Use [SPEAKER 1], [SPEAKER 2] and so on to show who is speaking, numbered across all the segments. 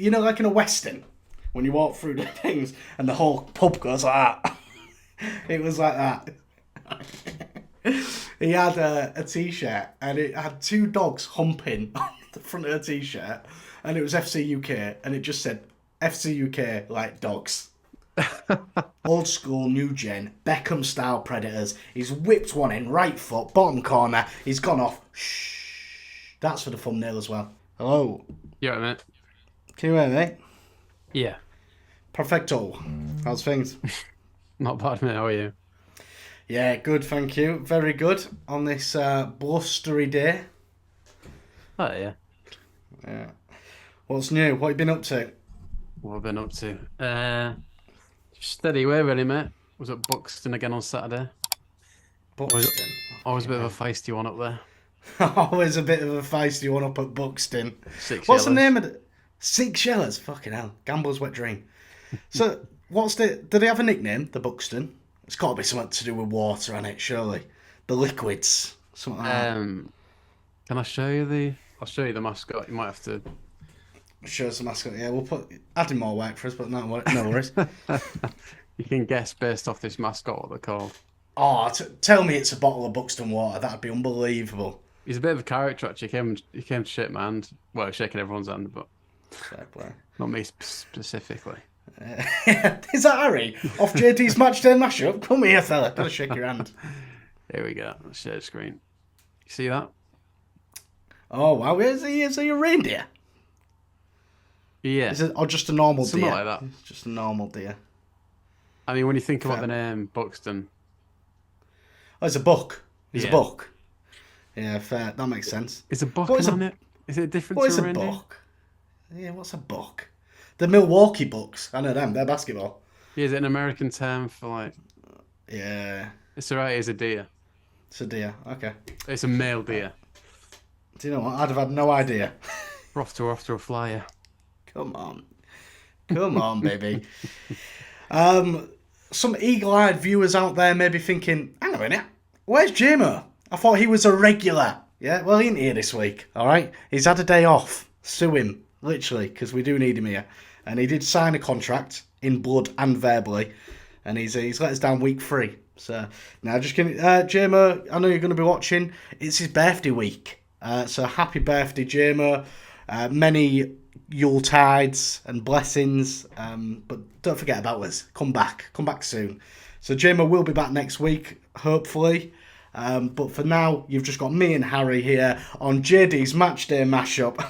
[SPEAKER 1] you know, like in a Western, when you walk through the things and the whole pub goes like that. It was like that. He had a t-shirt and it had two dogs humping on the front of the t-shirt, and it was FC UK, and it just said FC UK like dogs. Old school, new gen, Beckham style predators. He's whipped one in, right foot, bottom corner. He's gone off. Shh. That's for the thumbnail as well. Hello.
[SPEAKER 2] Yeah, mate.
[SPEAKER 1] Can you hear me?
[SPEAKER 2] Yeah.
[SPEAKER 1] Perfecto. How's things?
[SPEAKER 2] Not bad, mate. How are you?
[SPEAKER 1] Yeah, good, thank you. Very good on this blustery day.
[SPEAKER 2] Oh, yeah.
[SPEAKER 1] Yeah. What's new? What have you been up to?
[SPEAKER 2] What have I been up to? Steady way, really, mate. Was at Buxton again on Saturday.
[SPEAKER 1] Buxton.
[SPEAKER 2] Always a bit of a feisty one up there.
[SPEAKER 1] Always a bit of a feisty one up at Buxton.
[SPEAKER 2] Six
[SPEAKER 1] What's the
[SPEAKER 2] yellows.
[SPEAKER 1] name of it? Six Yellers. Fucking hell. Gambler's wet dream. So, do they have a nickname, the Buxton? It's got to be something to do with water on it, surely. The liquids. Something like that.
[SPEAKER 2] Can I show you I'll show you the mascot. You might have to...
[SPEAKER 1] Show us the mascot. Yeah, we'll add in more work for us, but no worries.
[SPEAKER 2] You can guess based off this mascot what they're called.
[SPEAKER 1] Oh, tell me it's a bottle of Buxton water. That'd be unbelievable.
[SPEAKER 2] He's a bit of a character, actually. He came to shake my hand. Well, shaking everyone's hand, but
[SPEAKER 1] Fair play.
[SPEAKER 2] not me specifically.
[SPEAKER 1] Is that Harry? Off JDs Matchday Mashup? Come here, fella. Gotta shake your hand.
[SPEAKER 2] Here we go. Let's share the screen. You see that?
[SPEAKER 1] Oh, wow. Is he a reindeer?
[SPEAKER 2] Yeah.
[SPEAKER 1] Is it, or just a normal
[SPEAKER 2] Something
[SPEAKER 1] deer?
[SPEAKER 2] like that.
[SPEAKER 1] It's just a normal deer.
[SPEAKER 2] I mean, when you think about
[SPEAKER 1] Fair.
[SPEAKER 2] the name Buxton,
[SPEAKER 1] Oh, it's a buck. It's
[SPEAKER 2] Yeah.
[SPEAKER 1] a buck. Yeah, fair. That makes sense.
[SPEAKER 2] is a buck
[SPEAKER 1] What is
[SPEAKER 2] on it? Is it different
[SPEAKER 1] What
[SPEAKER 2] to
[SPEAKER 1] is
[SPEAKER 2] a
[SPEAKER 1] a
[SPEAKER 2] reindeer?
[SPEAKER 1] buck? Yeah, what's a buck? The Milwaukee Bucks. I know them. They're basketball.
[SPEAKER 2] Yeah, is it an American term for like...
[SPEAKER 1] Yeah.
[SPEAKER 2] It's alright, it's a deer.
[SPEAKER 1] It's a deer. Okay.
[SPEAKER 2] It's a male deer.
[SPEAKER 1] Do you know what? I'd have had no idea.
[SPEAKER 2] We're off to a flyer.
[SPEAKER 1] Come on. Come on, baby. Some eagle-eyed viewers out there may be thinking, hang on a minute, where's Jameo? I thought he was a regular. Yeah, well, he ain't here this week, all right? He's had a day off. Sue him, literally, because we do need him here. And he did sign a contract in blood and verbally, and he's let us down week 3. So, now just kidding. Jameo, I know you're going to be watching. It's his birthday week. So, happy birthday, Jameo. Many Yule tides and blessings, but don't forget about us. Come back soon. So Jameo will be back next week, hopefully. But for now, you've just got me and Harry here on JD's Matchday Mashup.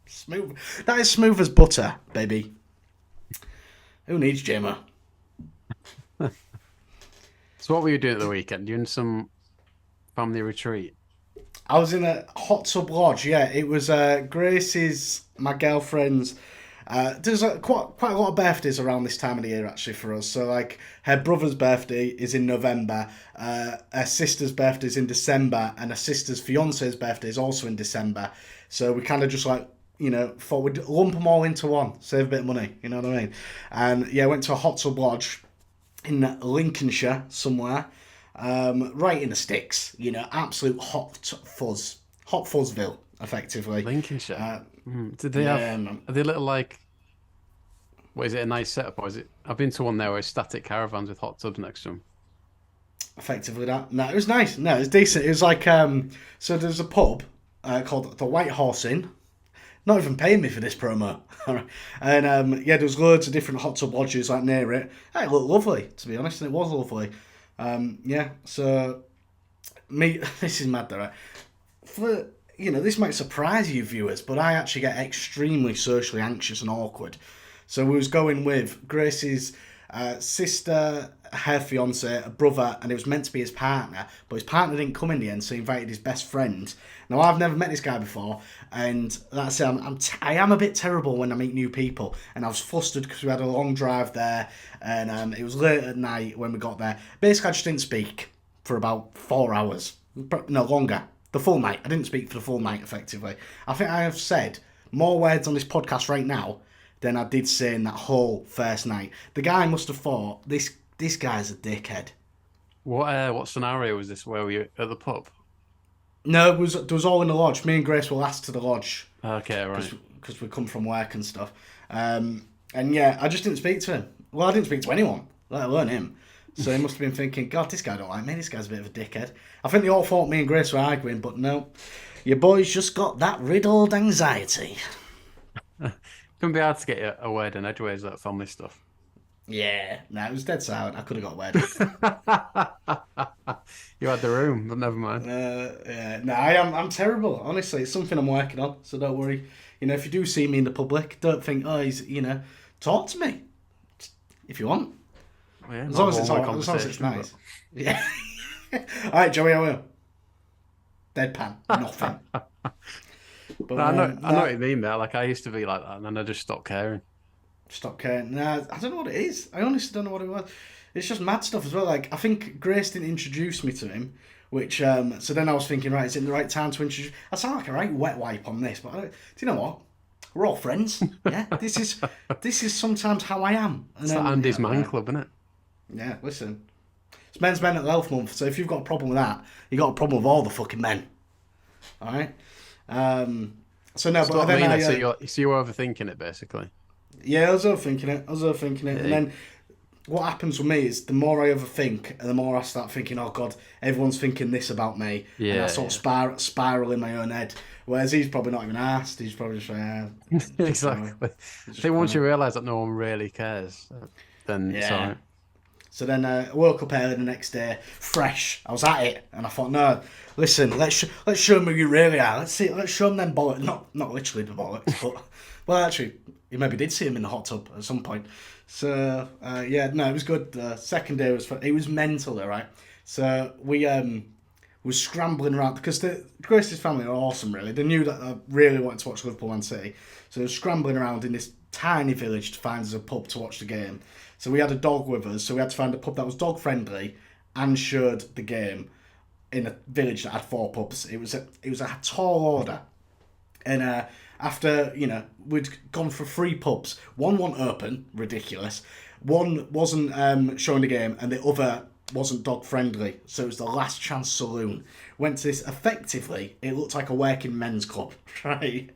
[SPEAKER 1] Smooth. That is smooth as butter, baby. Who needs Jameo?
[SPEAKER 2] So what were you doing at the weekend? You in some family retreat?
[SPEAKER 1] I was in a hot tub lodge. Yeah, it was Grace's, my girlfriend's. There's quite a lot of birthdays around this time of the year actually for us. So like her brother's birthday is in November, her sister's birthday is in December, and her sister's fiance's birthday is also in December. So we kind of just like, you know, thought we'd lump them all into one, save a bit of money. You know what I mean? And yeah, went to a hot tub lodge in Lincolnshire somewhere. Right in the sticks, you know, absolute hot fuzzville, effectively.
[SPEAKER 2] Lincolnshire. Did they have? Are they little like? What is it? A nice setup, or is it? I've been to one there where it's static caravans with hot tubs next to them.
[SPEAKER 1] Effectively that. No, it was nice. No, it was decent. It was like so there's a pub called the White Horse Inn. Not even paying me for this promo. And yeah, there was loads of different hot tub lodges like near it. It looked lovely, to be honest, and it was lovely. Yeah, so this is mad though, right? For, you know, this might surprise you viewers, but I actually get extremely socially anxious and awkward. So we was going with Grace's sister, her fiance, a brother, and it was meant to be his partner, but his partner didn't come in the end, so he invited his best friend. Now, I've never met this guy before, and that's it. I am a bit terrible when I meet new people, and I was flustered because we had a long drive there, and it was late at night when we got there. Basically, I just didn't speak for about 4 hours. No, longer. The full night. I didn't speak for the full night, effectively. I think I have said more words on this podcast right now than I did say in that whole first night. The guy must have thought, this guy's a dickhead.
[SPEAKER 2] What scenario was this? Where were you at the pub?
[SPEAKER 1] No, it was all in the lodge. Me and Grace were last to the lodge.
[SPEAKER 2] Okay, right.
[SPEAKER 1] because we come from work and stuff. And yeah, I just didn't speak to him. Well, I didn't speak to anyone, let alone him. So he must have been thinking, God, this guy don't like me. This guy's a bit of a dickhead. I think they all thought me and Grace were arguing, but no. Your boy's just got that riddled anxiety.
[SPEAKER 2] Couldn't be hard to get a word in edgeways, that family stuff.
[SPEAKER 1] Yeah, no, it was dead silent. I could have got a word.
[SPEAKER 2] You had the room, but never mind.
[SPEAKER 1] Yeah, no, I'm terrible. Honestly, it's something I'm working on. So don't worry. You know, if you do see me in the public, don't think, oh, he's, you know, talk to me if you want.
[SPEAKER 2] Well, yeah,
[SPEAKER 1] as long as it's nice. But... Yeah. All right, Joey, I will. Deadpan, nothing. But,
[SPEAKER 2] no, I know what you mean, mate. Like, I used to be like that, and then I just stopped caring.
[SPEAKER 1] Stop caring. Nah, I don't know what it is. I honestly don't know what it was. It's just mad stuff as well. Like, I think Grace didn't introduce me to him, which, so then I was thinking, right, is it the right time to introduce? I sound like a right wet wipe on this, but do you know what? We're all friends. Yeah, this is sometimes how I am. And
[SPEAKER 2] it's like Andy's man club, isn't it?
[SPEAKER 1] Yeah, listen. It's Men's Mental Health Month, so if you've got a problem with that, you got a problem with all the fucking men. All right. So no, but then
[SPEAKER 2] so you're overthinking it basically.
[SPEAKER 1] Yeah, I was overthinking it. Yeah. And then what happens with me is the more I overthink, and the more I start thinking, oh God, everyone's thinking this about me. Yeah. And I sort of spiral in my own head. Whereas he's probably not even asked. He's probably just like,
[SPEAKER 2] exactly. I think once you realise that no one really cares, then it's all right.
[SPEAKER 1] So then I woke up early the next day, fresh. I was at it, and I thought, no, listen, let's show them who you really are. Let's show them bollocks. Not literally the bollocks, but well, actually, you maybe did see him in the hot tub at some point. So yeah, no, it was good. The second day was mental, though, right? So we was scrambling around because Grace's family are awesome. Really, they knew that I really wanted to watch Liverpool Man City, so they were scrambling around in this tiny village to find us a pub to watch the game. So we had a dog with us, so we had to find a pub that was dog friendly and showed the game in a village that had 4 pubs. It was a tall order, and after we'd gone for 3 pubs. One wasn't open, ridiculous. One wasn't showing the game, and the other wasn't dog friendly. So it was the Last Chance Saloon. Went to this. Effectively, it looked like a working men's club, right,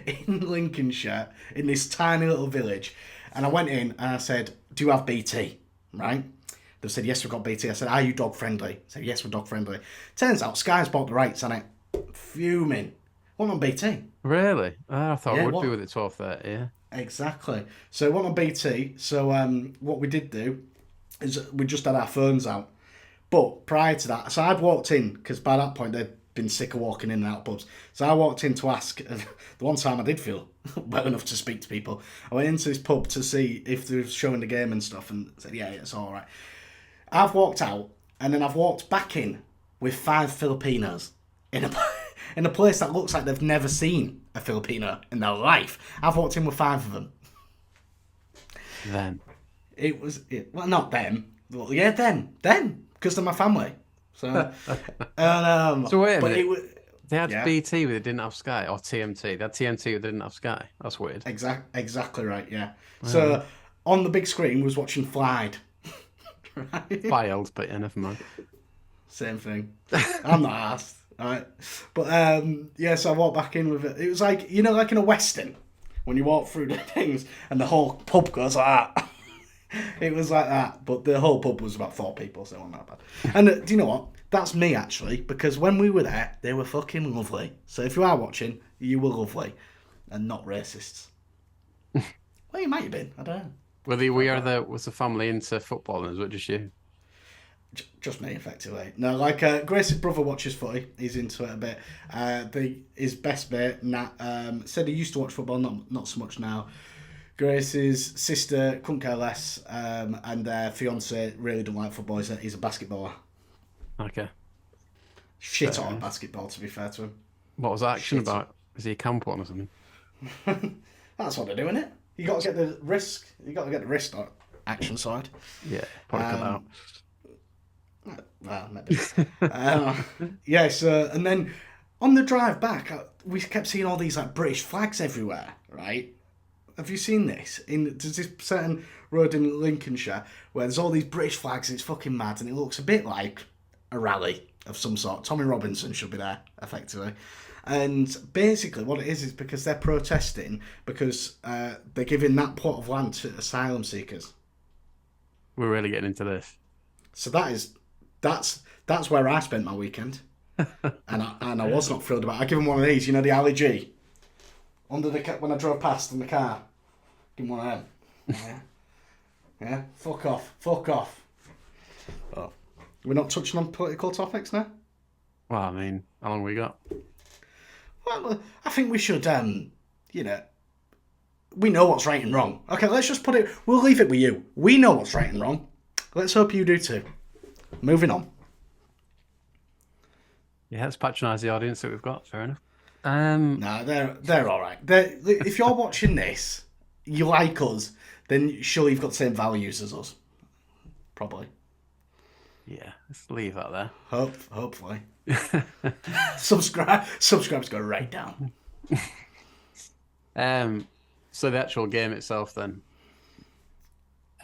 [SPEAKER 1] in Lincolnshire, in this tiny little village. And I went in and I said, do you have BT? Right? They said, yes, we've got BT. I said, are you dog friendly? I said, yes, we're dog friendly. Turns out Sky's bought the rights on it. Fuming. What on BT?
[SPEAKER 2] Really? I thought it would be with it 12:30, yeah.
[SPEAKER 1] Exactly. So it went on BT. So what we did do is we just had our phones out. But prior to that, so I'd walked in, because by that point they'd been sick of walking in and out of pubs. So I walked in to ask, the one time I did feel well enough to speak to people, I went into this pub to see if they were showing the game and stuff, and said, yeah, it's all right. I've walked out, and then I've walked back in with 5 Filipinos in a place that looks like they've never seen a Filipino in their life. I've walked in with 5 of them.
[SPEAKER 2] Them.
[SPEAKER 1] Well, not them. Well, yeah, them, because they're my family. So,
[SPEAKER 2] so wait a minute. They had BT, but they didn't have Sky, or TMT. They had TMT, but they didn't have Sky. That's weird.
[SPEAKER 1] Exactly right. Yeah. So on the big screen was watching Flied. Right?
[SPEAKER 2] Filed, but yeah, never mind.
[SPEAKER 1] Same thing. I'm not asked. Right. But so I walked back in with it. It was like, like in a Western, when you walk through the things and the whole pub goes like that. It was like that, but the whole pub was about 4 people, so it wasn't that bad. And do you know what? That's me, actually, because when we were there, they were fucking lovely. So if you are watching, you were lovely and not racists. Well, you might have been. I don't know.
[SPEAKER 2] Was the family into football, and was it just you?
[SPEAKER 1] Just me, effectively. No, like Grace's brother watches footy. He's into it a bit. His best mate, Nat, said he used to watch football, not so much now. Grace's sister couldn't care less, and their fiance really don't like football. He's a basketballer.
[SPEAKER 2] Okay.
[SPEAKER 1] Shit on basketball, to be fair to him.
[SPEAKER 2] What was that action about? Is he a camp one or something?
[SPEAKER 1] That's what they're doing, it. You got to get the wrist. You got to get the wrist action side.
[SPEAKER 2] Yeah, probably cut out.
[SPEAKER 1] Well, maybe. And then on the drive back, we kept seeing all these like British flags everywhere, right? Have you seen this? There's this certain road in Lincolnshire where there's all these British flags and it's fucking mad, and it looks a bit like a rally of some sort. Tommy Robinson should be there, effectively. And basically what it is because they're protesting because they're giving that plot of land to asylum seekers.
[SPEAKER 2] We're really getting into this.
[SPEAKER 1] So that's where I spent my weekend. and I was not thrilled about it. I give him one of these, the Ali G. Under the when I drove past in the car. Give him one of them. Yeah. Yeah. Fuck off. Oh. We're not touching on political topics now?
[SPEAKER 2] Well, I mean, how long we got?
[SPEAKER 1] Well, I think we should, we know what's right and wrong. Okay, let's just we'll leave it with you. We know what's right and wrong. Let's hope you do too. Moving on.
[SPEAKER 2] Yeah, let's patronise the audience that we've got. Fair enough.
[SPEAKER 1] No, they're all right. If you're watching this, you like us, then surely you've got the same values as us. Probably.
[SPEAKER 2] Yeah, let's leave that there.
[SPEAKER 1] Hopefully. Subscribe's go right down.
[SPEAKER 2] So the actual game itself then.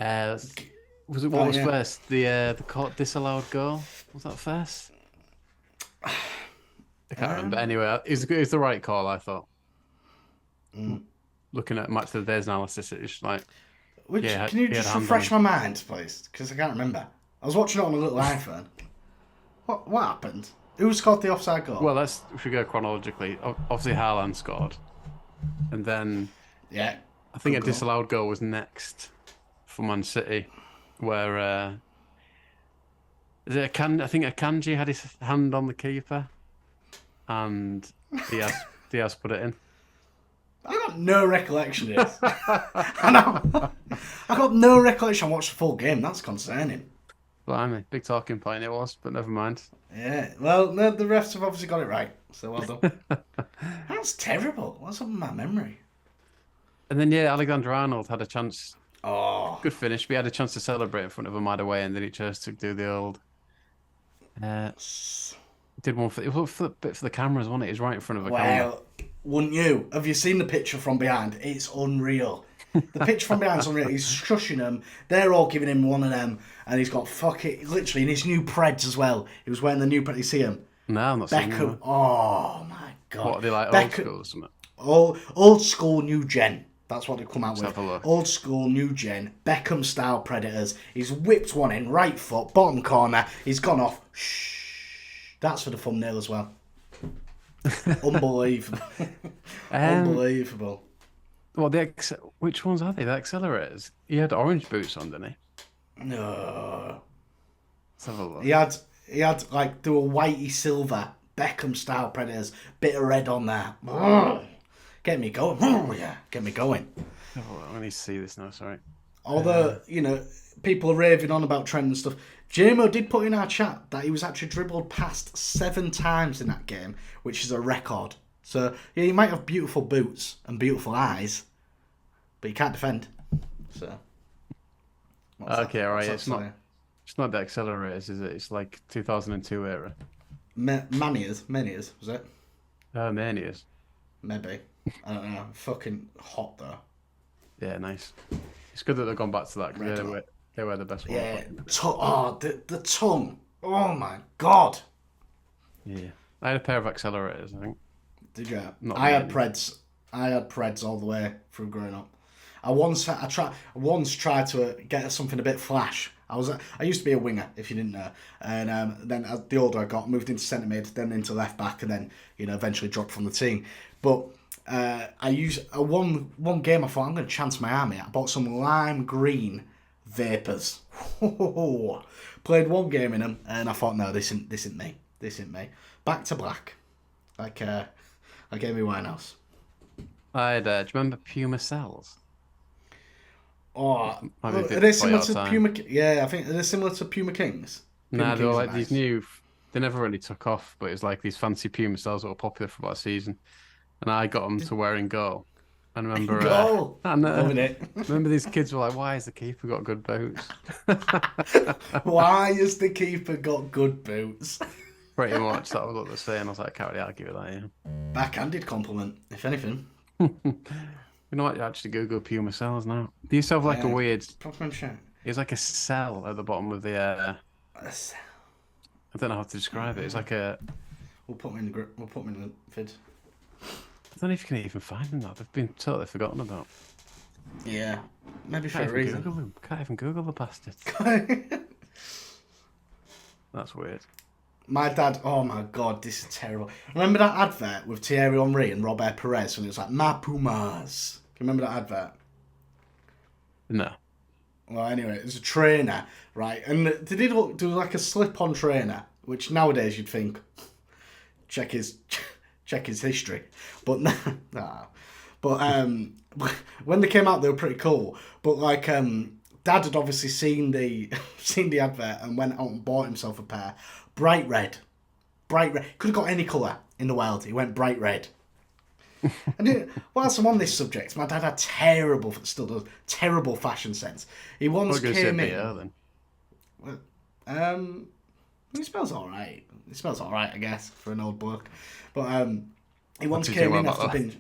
[SPEAKER 2] Was it what was first? The court disallowed goal? Was that first? I can't remember. Anyway, it was the right call, I thought. Looking at Match of the Day's analysis, it's like...
[SPEAKER 1] can you just refresh my mind, please? Because I can't remember. I was watching it on a little iPhone. What happened? Who scored the offside goal?
[SPEAKER 2] Well, if we go chronologically, obviously Haaland scored. And then...
[SPEAKER 1] Yeah.
[SPEAKER 2] I think a disallowed goal was next for Man City, where... I think Akanji had his hand on the keeper, and Diaz put it in.
[SPEAKER 1] I got no recollection of this. I got no recollection. I watched the full game. That's concerning.
[SPEAKER 2] Blimey, big talking point it was, but never mind.
[SPEAKER 1] Yeah, well, no, the refs have obviously got it right, so well done. That's terrible. What's up with my memory?
[SPEAKER 2] And then, Alexander-Arnold had a chance.
[SPEAKER 1] Oh.
[SPEAKER 2] Good finish. We had a chance to celebrate in front of him right away, and then he chose to do the old... did one for the cameras, wasn't it? It was right in front of a camera.
[SPEAKER 1] Well, wouldn't you? Have you seen the picture from behind? It's unreal. The picture from behind is unreal. He's shushing them. They're all giving him one of them, and he's got literally in his new Preds as well. He was wearing the new Preds. You see him?
[SPEAKER 2] No, I'm not seeing him.
[SPEAKER 1] Oh my god!
[SPEAKER 2] What are they like? Old school or something?
[SPEAKER 1] Old school, new gen. That's what they come out
[SPEAKER 2] Let's
[SPEAKER 1] with. Old school, new gen, Beckham style Predators. He's whipped one in, right foot, bottom corner. He's gone off. Shh. That's for the thumbnail as well. Unbelievable. Unbelievable.
[SPEAKER 2] Well, which ones are they? The accelerators? He had orange boots on, didn't he?
[SPEAKER 1] No.
[SPEAKER 2] Let's have a look.
[SPEAKER 1] He had like they were whitey silver Beckham style Predators, bit of red on there. Get me going. Yeah, get me going.
[SPEAKER 2] I need to see this now, sorry.
[SPEAKER 1] Although, people are raving on about Trent and stuff. Jameo did put in our chat that he was actually dribbled past 7 times in that game, which is a record. So, yeah, he might have beautiful boots and beautiful eyes, but he can't defend. So.
[SPEAKER 2] Okay, all right. It's not the accelerators, is it? It's like 2002 era.
[SPEAKER 1] Manias, was it?
[SPEAKER 2] Manias.
[SPEAKER 1] Maybe. I don't know. Fucking hot though.
[SPEAKER 2] Yeah, nice. It's good that they've gone back to that because they were the best one.
[SPEAKER 1] Yeah. The tongue. Oh my god.
[SPEAKER 2] Yeah. I had a pair of accelerators, I think.
[SPEAKER 1] Did you? I had Preds. I had Preds all the way through growing up. I once tried to get something a bit flash. I used to be a winger, if you didn't know, and then as the older I got, moved into centre mid, then into left back, and then eventually dropped from the team. But I used one game. I thought I'm going to chance my arm here. I bought some lime green vapors. Played one game in them, and I thought, no, this isn't me. This isn't me. Back to black, like Amy Winehouse.
[SPEAKER 2] Do you remember Puma cells?
[SPEAKER 1] Oh, are they similar to Puma? Yeah, I think they're similar to Puma Kings.
[SPEAKER 2] Nah, they were like these new. They never really took off, but it was like these fancy Puma cells that were popular for about a season, and I got them to wear in goal. I remember.
[SPEAKER 1] Goal. Loving it.
[SPEAKER 2] Remember these kids were like, "Why has the keeper got good boots?"
[SPEAKER 1] Why has the keeper got good boots?
[SPEAKER 2] Pretty much, that was what they're saying. I was like, I can't really argue with that. Yeah.
[SPEAKER 1] Backhanded compliment, if anything.
[SPEAKER 2] You know what? You actually Google Puma cells now. They used to have like a weird.
[SPEAKER 1] Proper shit.
[SPEAKER 2] It was like a cell at the bottom of the. I don't know how to describe it. It's like a.
[SPEAKER 1] We'll put them in the grip. We'll put them in the vid.
[SPEAKER 2] I don't know if you can even find them now. They've been totally forgotten about.
[SPEAKER 1] Yeah, maybe for
[SPEAKER 2] Can't
[SPEAKER 1] a
[SPEAKER 2] even
[SPEAKER 1] reason.
[SPEAKER 2] Google them. Can't even Google the bastards. That's weird.
[SPEAKER 1] My dad, oh my god, this is terrible. Remember that advert with Thierry Henry and Robert Perez when it was like, Ma Pumas? Can you remember that advert?
[SPEAKER 2] No.
[SPEAKER 1] Well, anyway, it was a trainer, right? And they did do like a slip-on trainer, which nowadays you'd think, check his history. But nah. But when they came out, they were pretty cool. But like, Dad had obviously seen the advert and went out and bought himself a pair. Bright red. Could have got any colour in the world. He went bright red. And whilst I'm on this subject, my dad had still does, terrible fashion sense. He once came in. Then. He smells alright. He smells alright, I guess, for an old bloke. But he once came in after binge.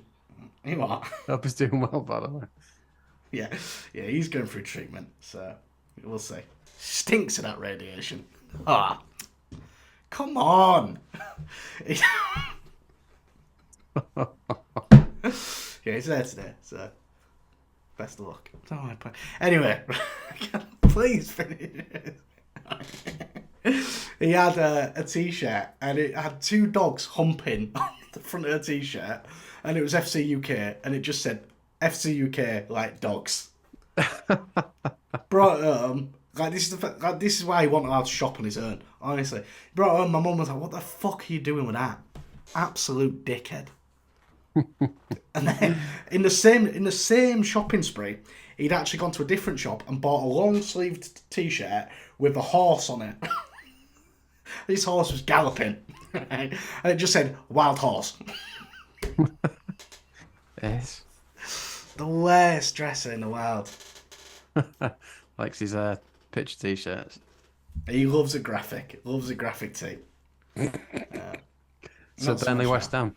[SPEAKER 1] He what?
[SPEAKER 2] Hope he's doing well, by the way.
[SPEAKER 1] Yeah, he's going through treatment, so we'll see. Stinks of that radiation. Come on. Yeah, he's there today, so best of luck. Anyway, please finish. He had a t-shirt and it had two dogs humping on the front of the t-shirt, and it was FC UK, and it just said FC UK like dogs. Brought it home. Like this is why he wasn't allowed to shop on his own. Honestly, brought it home. My mum was like, "What the fuck are you doing with that? Absolute dickhead." And then in the same shopping spree, he'd actually gone to a different shop and bought a long sleeved t-shirt with a horse on it. This horse was galloping, and it just said "Wild Horse."
[SPEAKER 2] Yes.
[SPEAKER 1] The worst dresser in the world.
[SPEAKER 2] Likes his picture t-shirts.
[SPEAKER 1] He loves a graphic. Loves a graphic tee.
[SPEAKER 2] So Burnley, West Ham.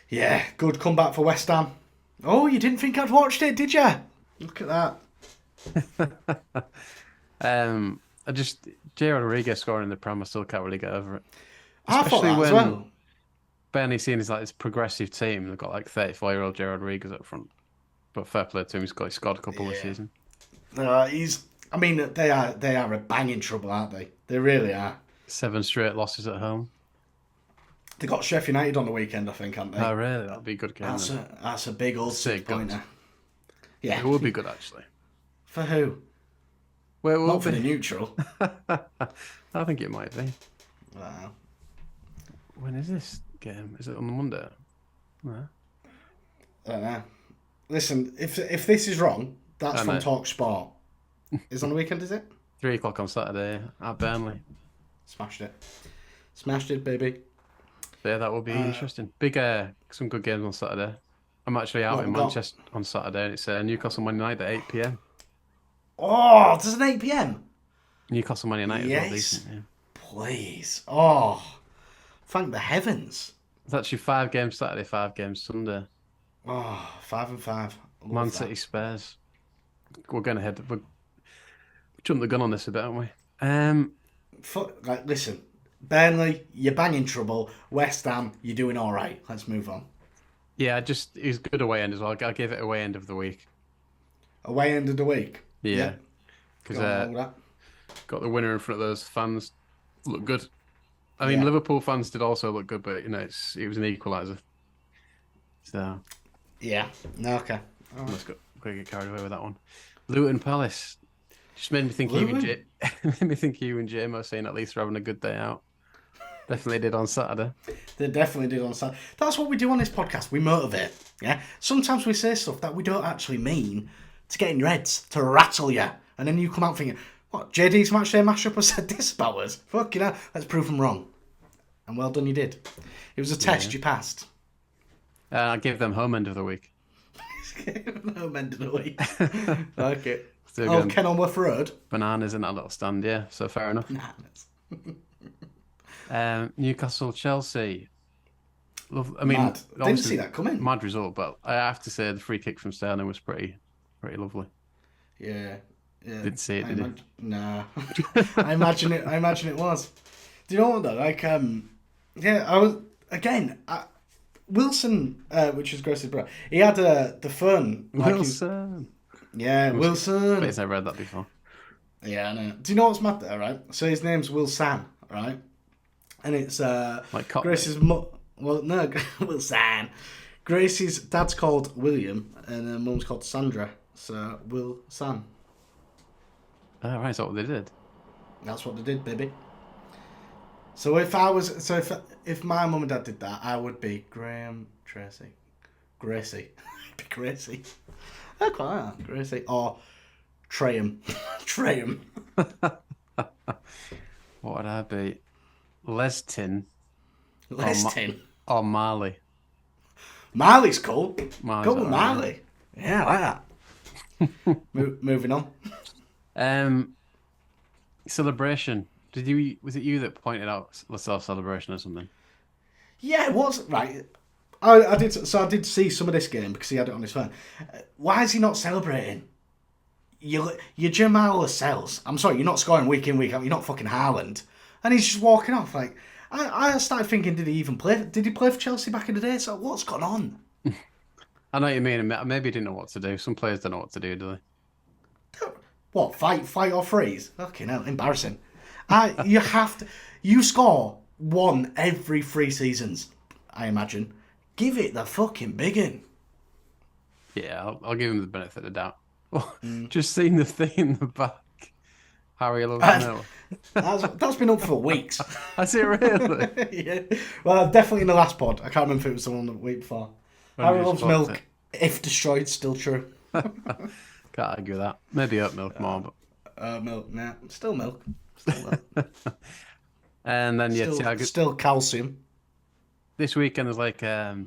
[SPEAKER 1] Yeah, good comeback for West Ham. Oh, you didn't think I'd watched it, did you? Look at that.
[SPEAKER 2] J. Rodriguez scoring in the Prem, I still can't really get over it.
[SPEAKER 1] I thought that as well.
[SPEAKER 2] Burnley seen as like this progressive team. They've got like 34-year-old J. Rodriguez up front. But fair play to him, he's scored a couple this season.
[SPEAKER 1] They are a banging trouble, aren't they? They really are.
[SPEAKER 2] 7 straight losses at home.
[SPEAKER 1] They got Sheffield United on the weekend, I think, haven't they?
[SPEAKER 2] Oh, really? That'll be a good game.
[SPEAKER 1] That's a big old pointer. Yeah.
[SPEAKER 2] It will be good, actually.
[SPEAKER 1] For who?
[SPEAKER 2] Well, it will
[SPEAKER 1] Not for the neutral.
[SPEAKER 2] I think it might be.
[SPEAKER 1] Wow.
[SPEAKER 2] When is this game? Is it on the Monday? No.
[SPEAKER 1] I don't know. Listen, if this is wrong, that's from Talk Sport. Is on the weekend, is it?
[SPEAKER 2] 3 o'clock on Saturday at Burnley.
[SPEAKER 1] Smashed it, baby.
[SPEAKER 2] Yeah, that will be interesting. Some good games on Saturday. I'm actually out in Manchester on Saturday, and it's Newcastle Man United at 8 p.m.
[SPEAKER 1] Oh, there's an 8 p.m.
[SPEAKER 2] Newcastle Man United is well decent, yeah.
[SPEAKER 1] Please. Oh, thank the heavens.
[SPEAKER 2] It's actually 5 games Saturday, 5 games Sunday.
[SPEAKER 1] Oh, 5 and 5.
[SPEAKER 2] Man City Spurs. We're going ahead. We jumped the gun on this a bit, haven't we?
[SPEAKER 1] Listen, Burnley, you're banging trouble. West Ham, you're doing all right. Let's move on.
[SPEAKER 2] Yeah, it was good away end as well. I gave it away end of the week.
[SPEAKER 1] Away end of the week?
[SPEAKER 2] Yeah. Because got the winner in front of those fans. Looked good. I mean, Liverpool fans did also look good, but it was an equaliser. So.
[SPEAKER 1] Yeah. No, okay.
[SPEAKER 2] Right. Let's go get carried away with that one. Luton Palace. Just made me think you and Jameo saying at least we're having a good day out. Definitely did on Saturday.
[SPEAKER 1] They definitely did on Saturday. That's what we do on this podcast. We motivate. Yeah. Sometimes we say stuff that we don't actually mean to get in your heads, to rattle you, and then you come out thinking, "What? JDs Matchday Mashup has said this about us? Fuck you know. Let's prove them wrong." And well done, you did. It was a test. You passed.
[SPEAKER 2] I gave them home end of the week.
[SPEAKER 1] Home end of the week. Okay. Kenilworth Road.
[SPEAKER 2] Bananas in that little stand, yeah. So fair enough.
[SPEAKER 1] Bananas.
[SPEAKER 2] Newcastle Chelsea.
[SPEAKER 1] Didn't see that coming.
[SPEAKER 2] Mad result, but I have to say the free kick from Sterling was pretty lovely.
[SPEAKER 1] Yeah.
[SPEAKER 2] Didn't see it, did you?
[SPEAKER 1] Nah. I imagine it was. Do you know what though? Like, I was again. Wilson, which is Grace's brother, he had the phone. Like
[SPEAKER 2] Wilson.
[SPEAKER 1] Yeah, Wilson.
[SPEAKER 2] Wait, I read that before.
[SPEAKER 1] Yeah, I know. Do you know what's mad there, right? So his name's Wilson, right? And it's
[SPEAKER 2] Like
[SPEAKER 1] Grace's well, no, Wilson. Grace's dad's called William, and her mum's called Sandra. So Wilson.
[SPEAKER 2] Oh, right, that's what they did.
[SPEAKER 1] That's what they did, baby. So if my mum and dad did that, I would be Graham Tracy, Gracie, be Gracie. I quite like that, Gracie or Traham, Traham.
[SPEAKER 2] What would I be? Lestin.
[SPEAKER 1] Lestin.
[SPEAKER 2] Or Marley.
[SPEAKER 1] Marley's cool.
[SPEAKER 2] Marley's
[SPEAKER 1] Go with
[SPEAKER 2] alright.
[SPEAKER 1] Marley. Yeah, I like that. Moving on.
[SPEAKER 2] Celebration. Was it you that pointed out the celebration or something?
[SPEAKER 1] Yeah, it was right. I did. So I did see some of this game because he had it on his phone. Why is he not celebrating? You're Jamal Lascelles. I'm sorry, you're not scoring week in, week out. You're not fucking Haaland. And he's just walking off. Like, I started thinking, did he even play? Did he play for Chelsea back in the day? So what's gone on?
[SPEAKER 2] I know what you mean. Maybe he didn't know what to do. Some players don't know what to do they?
[SPEAKER 1] What, fight or freeze? Fucking hell, embarrassing. You have to. You score one every 3 seasons, I imagine. Give it the fucking biggin.
[SPEAKER 2] Yeah, I'll give him the benefit of the doubt. Just seeing the thing in the back. Harry loves Miller.
[SPEAKER 1] That's been up for weeks.
[SPEAKER 2] Has it really?
[SPEAKER 1] Yeah. Well, definitely in the last pod. I can't remember if it was the one the week before. Harry loves milk. If destroyed, still true.
[SPEAKER 2] Can't argue that. Maybe oat milk more, but
[SPEAKER 1] milk. Nah, still milk. Still milk.
[SPEAKER 2] And then Thiago.
[SPEAKER 1] Still calcium.
[SPEAKER 2] This weekend there's like a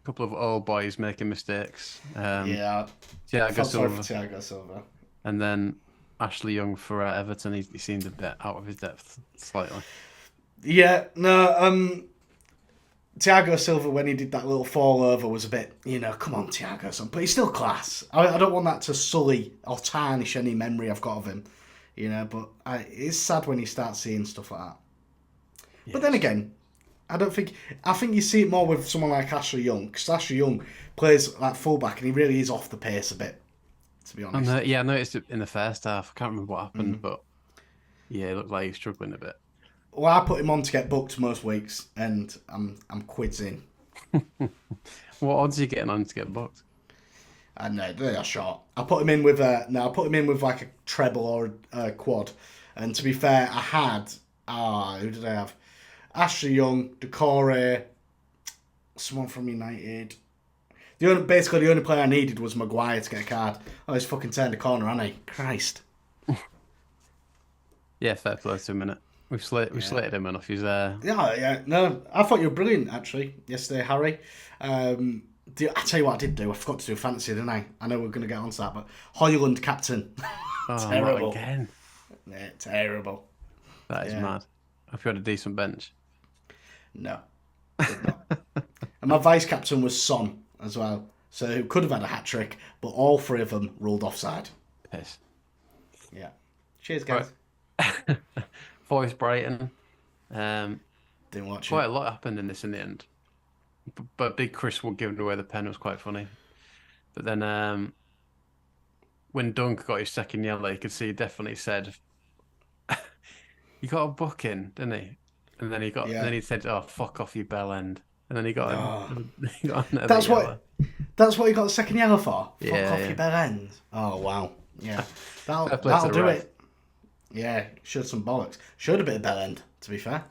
[SPEAKER 2] couple of old boys making mistakes.
[SPEAKER 1] Yeah.
[SPEAKER 2] Thiago Silva. And then Ashley Young for Everton. He seemed a bit out of his depth slightly.
[SPEAKER 1] Yeah. No. Thiago Silva, when he did that little fall over, was a bit, come on, Thiago, but he's still class. I don't want that to sully or tarnish any memory I've got of him, but it's sad when you start seeing stuff like that. Yes. But then again, I think you see it more with someone like Ashley Young, because Ashley Young plays like fullback and he really is off the pace a bit, to be honest.
[SPEAKER 2] I noticed it in the first half. I can't remember what happened, but yeah, it looked like he was struggling a bit.
[SPEAKER 1] Well, I put him on to get booked most weeks, and I'm quids in.
[SPEAKER 2] What odds are you getting on to get booked?
[SPEAKER 1] I know they are short. I put him in with like a treble or a quad, and to be fair, I had who did I have? Ashley Young, Decore, someone from United. Basically the only player I needed was Maguire to get a card. Oh, he's fucking turned the corner, hasn't he? Christ.
[SPEAKER 2] Yeah, fair play to a minute. We've slated him enough. He's
[SPEAKER 1] Yeah. No, I thought you were brilliant actually yesterday, Harry. I tell you what I did do. I forgot to do fantasy, didn't I? I know we're going to get onto that, but Hoyland captain. Terrible.
[SPEAKER 2] Not again.
[SPEAKER 1] Yeah, terrible.
[SPEAKER 2] That is mad. Hope you had a decent bench.
[SPEAKER 1] No, did not. And my vice captain was Son as well, so who could have had a hat trick, but all 3 of them ruled offside.
[SPEAKER 2] Piss.
[SPEAKER 1] Yeah. Cheers, guys.
[SPEAKER 2] Right. Forest Brighton.
[SPEAKER 1] Didn't watch
[SPEAKER 2] quite
[SPEAKER 1] it.
[SPEAKER 2] A lot happened in this in the end. But Big Chris giving away the pen was quite funny. But then when Dunk got his second yellow, you could see he definitely said, "You got a booking, didn't he?" And then then he said, "Oh, fuck off, you bell end." And then he got
[SPEAKER 1] That's what he got the second yellow for.
[SPEAKER 2] Yeah,
[SPEAKER 1] fuck off, you bell end. Oh wow. Yeah. That'll do
[SPEAKER 2] ref.
[SPEAKER 1] it. Yeah, showed some bollocks. Showed a bit of bell end, to be fair.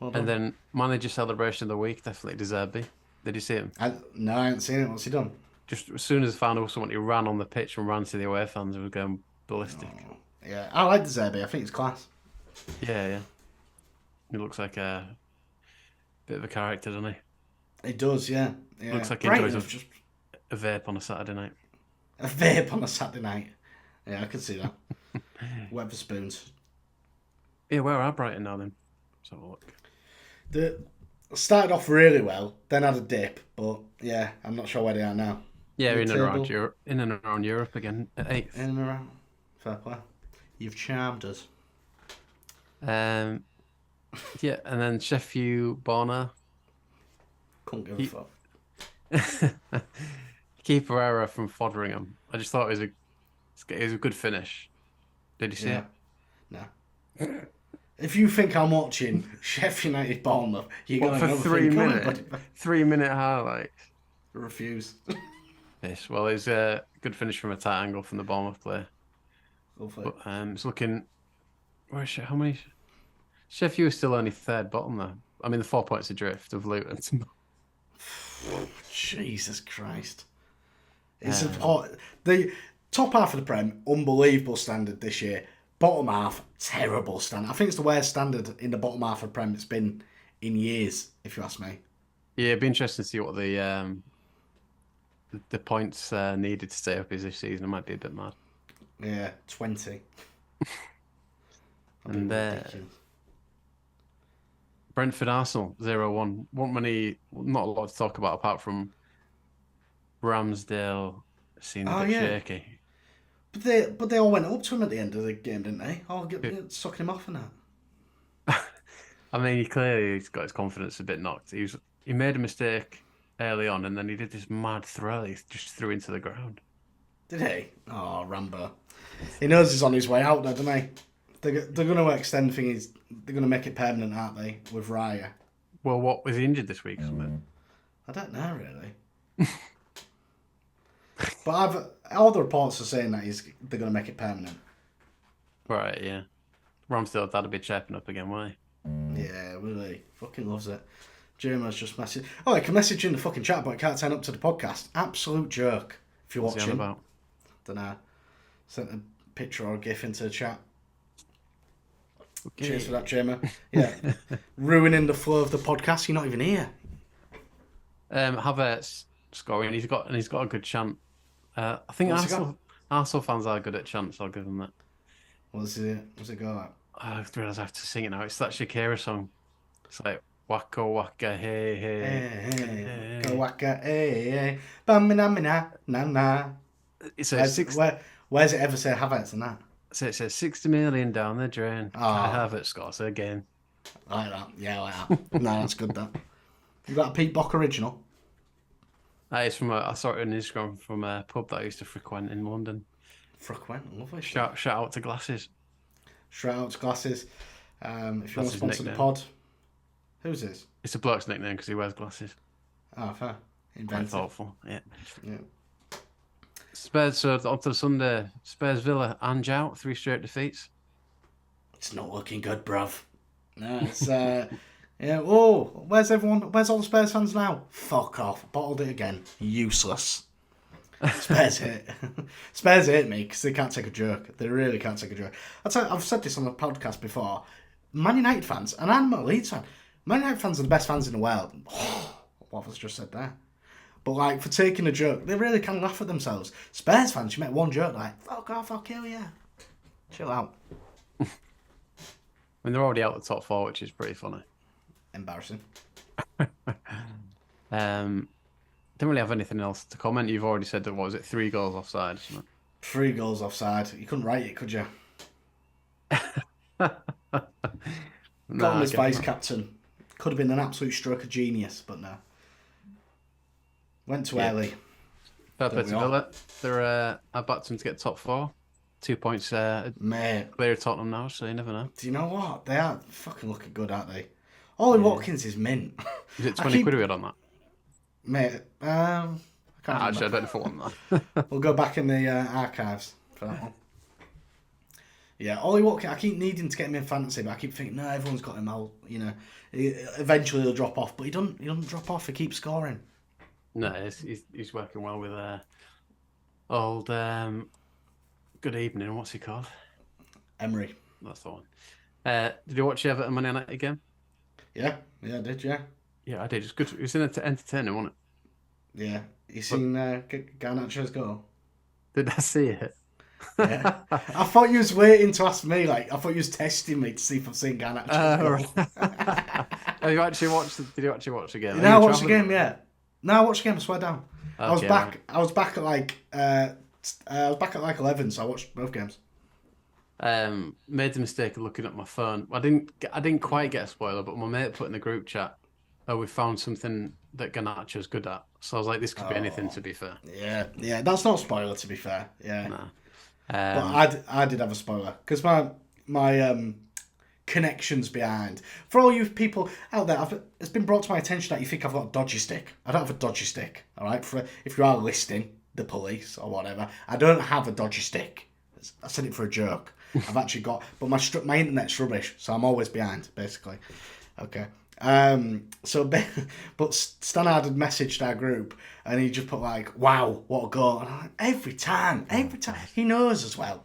[SPEAKER 1] Well done.
[SPEAKER 2] And then manager celebration of the week, definitely deserved it. Did you see him?
[SPEAKER 1] No, I haven't seen it. What's he done?
[SPEAKER 2] Just as soon as found out someone, he ran on the pitch and ran to the away fans who were going ballistic.
[SPEAKER 1] Oh, yeah, I like the Zerbi. I think it's class.
[SPEAKER 2] Yeah. He looks like a bit of a character, doesn't he?
[SPEAKER 1] He does, yeah.
[SPEAKER 2] Looks like he enjoys a vape on a Saturday night.
[SPEAKER 1] A vape on a Saturday night. Yeah, I can see that. Weatherspoons.
[SPEAKER 2] Yeah, where are Brighton now then? Let's have a look.
[SPEAKER 1] They started off really well, then had a dip, but yeah, I'm not sure where they are now.
[SPEAKER 2] Yeah, in and around Europe again at 8th.
[SPEAKER 1] In and around. Fair play. You've charmed us.
[SPEAKER 2] Yeah, and then Sheffield Bonner.
[SPEAKER 1] Couldn't give a fuck.
[SPEAKER 2] Keeper error from Foderingham. I just thought it was a good finish. Did you see it?
[SPEAKER 1] No. If you think I'm watching Sheffield United Bournemouth, you're going to
[SPEAKER 2] for 3 minutes. 3-minute highlights.
[SPEAKER 1] Refuse.
[SPEAKER 2] Yes, well, it's a good finish from a tight angle from the Bournemouth player. But it's looking. Where is how many? Sheffield is still only third bottom though. I mean, the 4 points adrift of Luton.
[SPEAKER 1] Jesus Christ! It's the top half of the Prem, unbelievable standard this year. Bottom half, terrible standard. I think it's the worst standard in the bottom half of the Prem it's been in years, if you ask me.
[SPEAKER 2] Yeah, it'd be interesting to see what the points needed to stay up is this season. It might be a bit mad.
[SPEAKER 1] Yeah, 20.
[SPEAKER 2] And Brentford Arsenal 0-1. Not a lot to talk about apart from Ramsdale seemed a bit shaky.
[SPEAKER 1] But they all went up to him at the end of the game, didn't they? Sucking him off and that.
[SPEAKER 2] I mean, he's got his confidence a bit knocked. He made a mistake early on, and then he did this mad throw. He just threw into the ground.
[SPEAKER 1] Did he? Oh, Rambo. He knows he's on his way out, though, doesn't he? They're going to extend things. They're going to make it permanent, aren't they? With Raya.
[SPEAKER 2] Well, what was he injured this week? Something?
[SPEAKER 1] I don't know really. But all the reports are saying that they're going to make it permanent.
[SPEAKER 2] Right, yeah. Ramsdale that'll be chirping up again, won't
[SPEAKER 1] he? Yeah, really. Fucking loves it. Jameo's just messaged. Oh, he can message you in the fucking chat, but he can't turn up to the podcast. Absolute jerk. If you're watching.
[SPEAKER 2] What's he on about?
[SPEAKER 1] Don't know. Sent a picture or a gif into the chat. Okay. Cheers for that, Jameo. Yeah. Ruining the flow of the podcast. You're not even here.
[SPEAKER 2] Havertz scoring. He's got a good chant. I think Arsenal fans are good at chants. I'll give them that.
[SPEAKER 1] What's it go like?
[SPEAKER 2] I realise I have to sing it now. It's that Shakira song. It's like waka waka hey hey.
[SPEAKER 1] Go waka hey hey. Bamina na na.
[SPEAKER 2] It's a
[SPEAKER 1] where's it ever say Havertz in that?
[SPEAKER 2] So it says 60 million down the drain. Havertz scores again.
[SPEAKER 1] I like that. Yeah, I like that. No, that's good. That. You got a Pete Bock original?
[SPEAKER 2] It's from I saw it on Instagram from a pub that I used to frequent in London.
[SPEAKER 1] Lovely.
[SPEAKER 2] Shout out to Glasses.
[SPEAKER 1] Shout out to Glasses. If you want to sponsor the pod, who's this?
[SPEAKER 2] It's a bloke's nickname because he wears glasses.
[SPEAKER 1] Oh, fair.
[SPEAKER 2] Quite thoughtful. Yeah.
[SPEAKER 1] Spurs,
[SPEAKER 2] so on to Sunday. Spurs Villa, Ange out, 3 straight defeats.
[SPEAKER 1] It's not looking good, bruv. No, it's yeah. Oh, where's everyone? Where's all the Spurs fans now? Fuck off. Bottled it again. Useless. Spurs hate me because they can't take a joke. They really can't take a joke. I've said this on the podcast before. Man United fans, and I'm a Leeds fan. Man United fans are the best fans in the world. What have I just said there? But like for taking a joke, they really can laugh at themselves. Spurs fans, you make one joke like, fuck off, I'll kill you. Chill out.
[SPEAKER 2] I mean, they're already out the top 4, which is pretty funny.
[SPEAKER 1] Embarrassing.
[SPEAKER 2] Don't really have anything else to comment. You've already said that, what was it, 3 goals offside, isn't it?
[SPEAKER 1] 3 goals offside. You couldn't write it, could you? Got him as vice captain. Could have been an absolute stroke of genius, but no. Went too early.
[SPEAKER 2] Fair play to Villa. They're about to get top 4. 2 points clear of Tottenham now, so you never know.
[SPEAKER 1] Do you know what? They are fucking looking good, aren't they? Ollie Watkins is mint.
[SPEAKER 2] Is it 20 quid we had on that?
[SPEAKER 1] Mate, I can't
[SPEAKER 2] actually, I don't know if I want that.
[SPEAKER 1] We'll go back in the archives for that one. Yeah, Ollie Watkins, I keep needing to get him in fantasy, but I keep thinking, no, everyone's got him out, you know. Eventually he'll drop off, but he doesn't drop off, he keeps scoring.
[SPEAKER 2] No, he's working well with old Good Evening, what's he called?
[SPEAKER 1] Emery.
[SPEAKER 2] That's the one. Did you watch the Everton Man United game?
[SPEAKER 1] Yeah, I did, yeah.
[SPEAKER 2] Yeah, I did. It's good. It was entertaining, wasn't
[SPEAKER 1] it? Yeah. You seen Garnacho's goal?
[SPEAKER 2] Did I see it?
[SPEAKER 1] Yeah. I thought you was waiting to ask me. Like, I thought you was testing me to see if I've seen Garnacho's goal.
[SPEAKER 2] Have you actually watched? Did you actually watch the game?
[SPEAKER 1] No, I watched the game. Yeah. No, I watched the game. I swear down.
[SPEAKER 2] Okay,
[SPEAKER 1] I was back at like 11, so I watched both games.
[SPEAKER 2] Made the mistake of looking at my phone. I didn't quite get a spoiler, but my mate put in the group chat oh, we found something that Garnacho's good at. So I was like, this could be anything, to be fair.
[SPEAKER 1] Yeah. That's not a spoiler, to be fair. Yeah.
[SPEAKER 2] Nah.
[SPEAKER 1] But I did have a spoiler because my connections behind. For all you people out there, it's been brought to my attention that you think I've got a dodgy stick. I don't have a dodgy stick, all right? If you are listing the police or whatever, I don't have a dodgy stick. I said it for a joke. I've actually got, but my internet's rubbish, so I'm always behind, basically. Okay. But Stanard had messaged our group, and he just put like, "Wow, what a goal!" And I'm like, every time, he knows as well.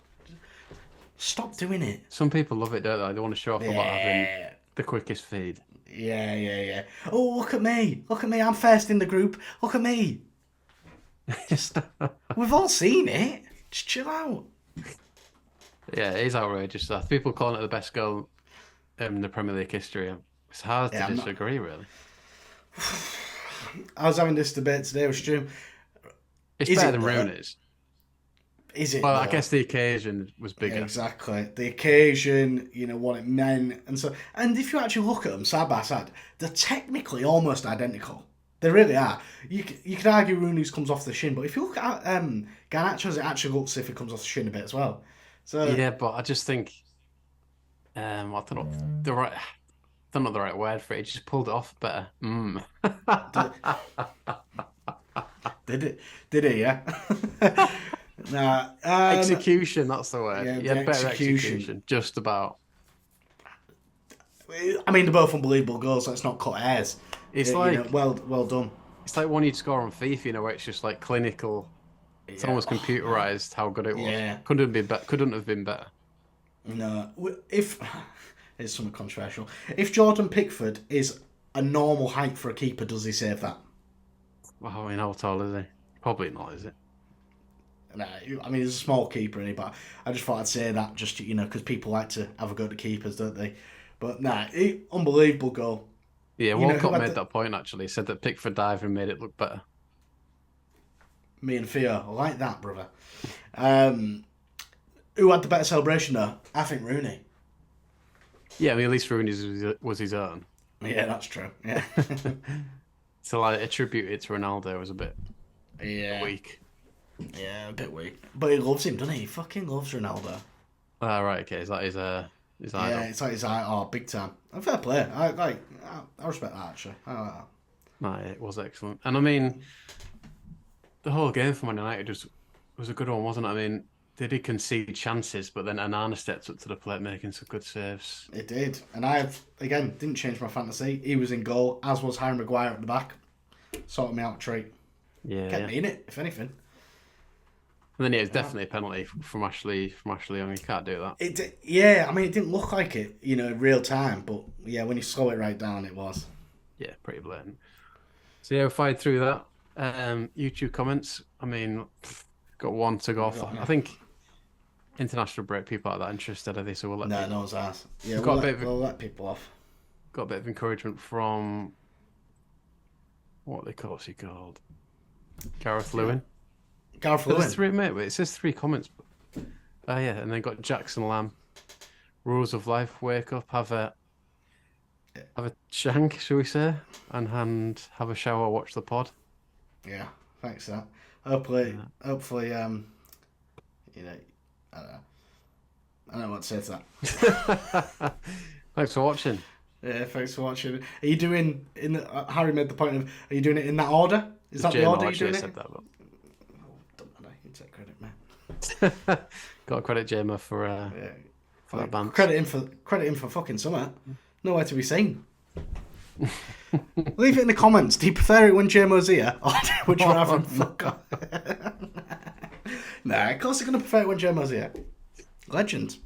[SPEAKER 1] Stop doing it.
[SPEAKER 2] Some people love it, don't they? They want to show off about having the quickest feed.
[SPEAKER 1] Yeah. Oh, look at me. I'm first in the group. Look at me. Just, we've all seen it. Just chill out.
[SPEAKER 2] Yeah, it is outrageous. People calling it the best goal in the Premier League history. It's hard to disagree, really.
[SPEAKER 1] I was having this debate today with Stu.
[SPEAKER 2] It's better than Rooney's.
[SPEAKER 1] Is it?
[SPEAKER 2] Well, I guess the occasion was bigger.
[SPEAKER 1] Yeah, exactly. The occasion, what it meant. And if you actually look at them side by side, they're technically almost identical. They really are. You could argue Rooney's comes off the shin, but if you look at Garnacho's, it actually looks as if it comes off the shin a bit as well. So
[SPEAKER 2] yeah, but I just think I don't know the right word for it. He just pulled it off better.
[SPEAKER 1] Did he? Yeah. Nah,
[SPEAKER 2] execution, that's the word.
[SPEAKER 1] Yeah,
[SPEAKER 2] better execution. Just about.
[SPEAKER 1] I mean, they're both unbelievable goals. Let's not cut hairs.
[SPEAKER 2] It's
[SPEAKER 1] well done.
[SPEAKER 2] It's like one you'd score on FIFA, where it's just like clinical. It's almost computerized how good it was.
[SPEAKER 1] Yeah.
[SPEAKER 2] Couldn't have been better.
[SPEAKER 1] No, if it's something controversial. If Jordan Pickford is a normal height for a keeper, does he save that?
[SPEAKER 2] Well, I mean, how tall is he? Probably not, is it?
[SPEAKER 1] Nah, I mean, he's a small keeper, isn't he? But I just thought I'd say that just because people like to have a go at keepers, don't they? But unbelievable goal.
[SPEAKER 2] Yeah, Walcott made that point actually. He said that Pickford dived and made it look better.
[SPEAKER 1] Me and Theo, I like that, brother. Who had the better celebration though? I think Rooney.
[SPEAKER 2] Yeah, I mean, at least Rooney's was his own.
[SPEAKER 1] Yeah, that's true. Yeah.
[SPEAKER 2] So like attribute it to Ronaldo was a bit weak.
[SPEAKER 1] Yeah, a bit weak. But he loves him, doesn't he? He fucking loves Ronaldo.
[SPEAKER 2] Ah, right, okay. Is that his idol?
[SPEAKER 1] Yeah, it's like his idol. Oh, big time. And fair play. I respect that, actually. I like that.
[SPEAKER 2] No, it was excellent. And I mean, the whole game for Man United was a good one, wasn't it? I mean, they did concede chances, but then Anana stepped up to the plate making some good saves.
[SPEAKER 1] It did. And didn't change my fantasy. He was in goal, as was Harry Maguire at the back. Sorted me out a treat.
[SPEAKER 2] Yeah.
[SPEAKER 1] Kept me in it, if anything.
[SPEAKER 2] And then it was definitely a penalty from Ashley Young. You can't do that.
[SPEAKER 1] It didn't look like it, in real time, but yeah, when you slow it right down, it was.
[SPEAKER 2] Yeah, pretty blatant. So yeah, we fired through that. YouTube comments. I mean, got one to go off. I think international break, people aren't that interested, are they? So we'll let
[SPEAKER 1] no one's asked. Yeah, we'll let people off.
[SPEAKER 2] Got a bit of encouragement from what's he called? Gareth Lewin.
[SPEAKER 1] Gareth Lewin.
[SPEAKER 2] It says 3 comments. Oh yeah, and then got Jackson Lamb. Rules of life. Wake up. Have a shank, shall we say, and have a shower. Watch the pod.
[SPEAKER 1] Yeah, thanks for that. Hopefully, I don't know what to say to that.
[SPEAKER 2] Thanks for watching.
[SPEAKER 1] Yeah, thanks for watching. Are you doing Harry made the point of? Are you doing it in that order? Is that the order you're doing it?
[SPEAKER 2] Said that, but...
[SPEAKER 1] Don't matter. You take credit, man.
[SPEAKER 2] Got to credit Jameo for that band.
[SPEAKER 1] Credit him for fucking summer. Nowhere to be seen. Leave it in the comments. Do you prefer it when Jamo's here, or would you rather fuck off? Nah, of course you're gonna prefer it when Jamo's here. Legend.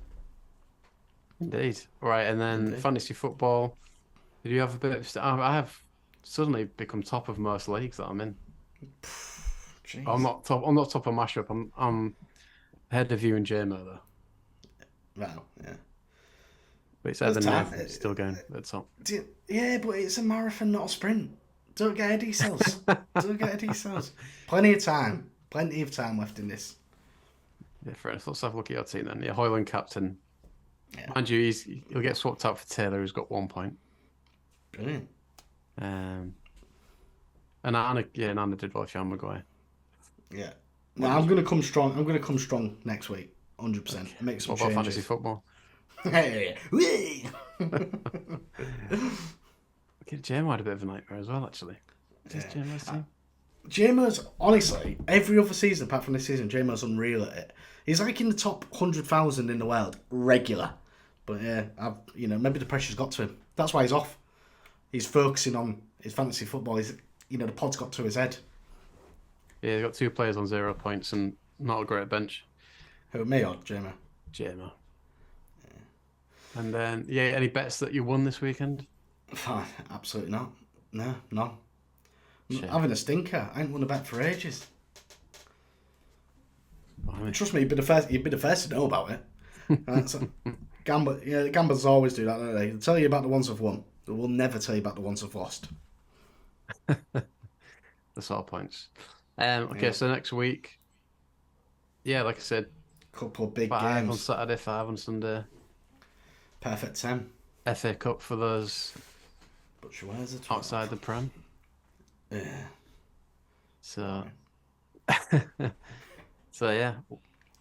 [SPEAKER 2] Indeed. Right, and then fantasy football. Did you have a bit of... I have suddenly become top of most leagues that I'm in.
[SPEAKER 1] Jeez.
[SPEAKER 2] I'm not top of Mashup. I'm ahead of you and Jameo though.
[SPEAKER 1] Wow, yeah.
[SPEAKER 2] But it's Evan still going at the top.
[SPEAKER 1] Yeah, but it's a marathon, not a sprint. Don't get ahead of yourselves. Plenty of time left in this.
[SPEAKER 2] Yeah, fair enough. Let's have a look at your team then. Yeah, Hoyland captain.
[SPEAKER 1] Yeah.
[SPEAKER 2] Mind you, he'll get swapped out for Taylor, who's got 1 point.
[SPEAKER 1] Brilliant.
[SPEAKER 2] And Anna did well, Sean Maguire.
[SPEAKER 1] Yeah. No, I'm gonna come strong. I'm gonna come strong next week, 100%. Make some
[SPEAKER 2] What about
[SPEAKER 1] changes.
[SPEAKER 2] fantasy football?
[SPEAKER 1] Hey, whee!
[SPEAKER 2] Jameo had a bit of a nightmare as well, actually. Is this Jameo's team?
[SPEAKER 1] Jameo's, honestly, every other season apart from this season, Jameo's unreal at it. He's like in the top 100,000 in the world, regular. But yeah, maybe the pressure's got to him. That's why he's off. He's focusing on his fantasy football. The pod's got to his head.
[SPEAKER 2] Yeah, they've got 2 players on 0 points and not a great bench.
[SPEAKER 1] Who, me or Jameo?
[SPEAKER 2] Jameo. Yeah. And then, any bets that you won this weekend?
[SPEAKER 1] Absolutely not. No, none.
[SPEAKER 2] Shit.
[SPEAKER 1] Having a stinker. I ain't won a bet for ages.
[SPEAKER 2] Blimey.
[SPEAKER 1] Trust me, you'd be the first to know about it. Gamblers always do that, don't they? They'll tell you about the ones I've won. They will never tell you about the ones I've lost.
[SPEAKER 2] The sort of points. Okay, so next week, like I said,
[SPEAKER 1] Couple of big
[SPEAKER 2] 5
[SPEAKER 1] games.
[SPEAKER 2] on Saturday, 5 on Sunday.
[SPEAKER 1] Perfect 10.
[SPEAKER 2] FA Cup for those
[SPEAKER 1] But she wears it
[SPEAKER 2] outside the Prem.
[SPEAKER 1] Yeah.
[SPEAKER 2] So,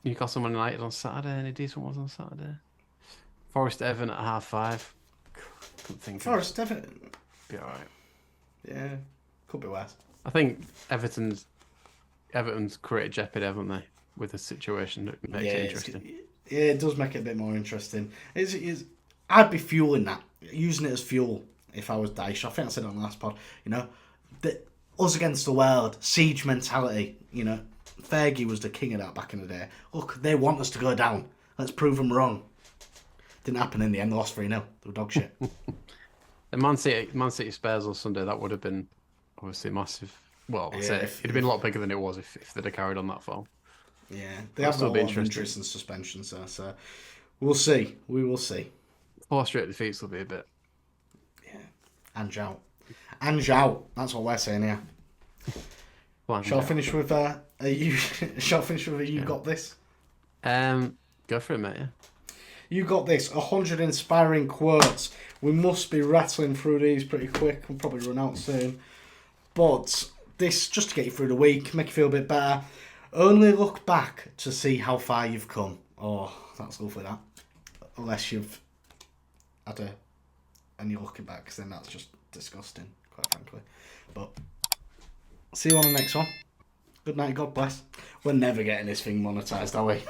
[SPEAKER 2] Newcastle Man United on Saturday. Any decent ones on Saturday? Forest Everton at 5:30. Couldn't think.
[SPEAKER 1] Forest Everton.
[SPEAKER 2] Be alright.
[SPEAKER 1] Yeah, could be worse.
[SPEAKER 2] I think Everton's created jeopardy, haven't they, with the situation that makes it interesting.
[SPEAKER 1] It does make it a bit more interesting. I'd be fueling that, using it as fuel if I was Dyche. I think I said it on the last pod. Us against the world, siege mentality. Fergie was the king of that back in the day. Look, they want us to go down. Let's prove them wrong. Didn't happen in the end. They lost 3-0. They were dog shit.
[SPEAKER 2] The Man City Spurs on Sunday, that would have been obviously massive. Well, it'd have been a lot bigger than it was if they'd have carried on that form.
[SPEAKER 1] Yeah, they have a lot of injuries and suspensions there, so we'll see. We will see.
[SPEAKER 2] 4 straight defeats will be a bit.
[SPEAKER 1] Yeah, and Zhao. That's what we're saying here. Shall I finish with you got this?
[SPEAKER 2] Go for it, mate. Yeah.
[SPEAKER 1] You got this. 100 inspiring quotes. We must be rattling through these pretty quick. We'll probably run out soon. But this, just to get you through the week, make you feel a bit better. Only look back to see how far you've come. Oh, that's lovely, that. Unless you've had and you're looking back, because then that's just disgusting, quite frankly. But see you on the next one. Good night, God bless. We're never getting this thing monetized, are we?